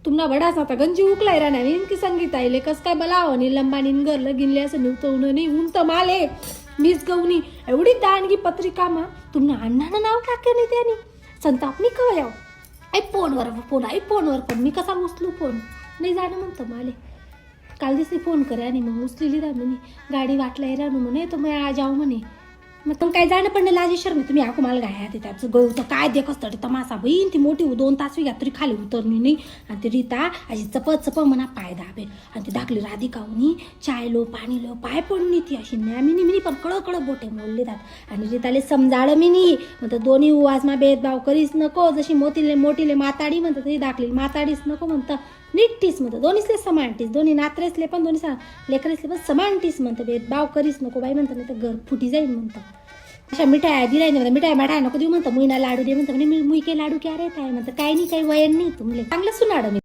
तुम्हाला बडाच आता गंजी उकलाय राहणार की संगीत आईले कस काय बलाव आणि लंबानीन गरलं गिनले असं निवतवणं नाही ऊन तर माले मीच गवनी एवढी दांडगी पत्रिका मा तुम्हाला अण्णानं नाव टाकलं नाही त्याने संतापनी कवा याव आई फोनवर पण मी कसा उचलू फोन नाही जाणं म्हणतं माले काल दिवशी फोन करे आणि मग उचलेली राहू म्हणे गाडी वाटला राहू म्हणे तर मग आ जाऊ म्हणे मग तुम काय जाणं पण लाजेश्वर मी तुम्ही आको मला गाया ते त्याचं गळू तर काय देखच तरी तमासा बहीण ती मोठी 2 तास घ्या तरी खाली उतरणी नाही आणि ती रीता अशी चप म्हणा पाय दाबे आणि ती दाखली राधिका होनी चाय लो पाणी लो पाय पडून ती अशी न्यामिनी मिनी पण कळ बोटे मोडले जात आणि रीताले समजाळ मिनी म्हणतं दोन्ही वाजमा भेदभाव करीच नको जशी मोठीले माताडी म्हणतात तरी दाखली माताडीच नको म्हणतं नीटटीस म्हणतं दोन्हीसले समानटीस दोन्ही नात्रेसले पण दोन्ही लेकरेसले पण समानटीस म्हणतं भेदभाव करीच नको बाई म्हणतं नाही तर घर फुटी जाईल म्हणतं अशा मिठाया दिलाय नाही मिठाई माठाय नको देऊ म्हणतं मुईना लाडू दे म्हणतं म्हणे मी मुई काही लाडू क्या रे काय म्हणतं काही नाही काही वयन नाही तुम्हाला चांगलं सुनाडं मी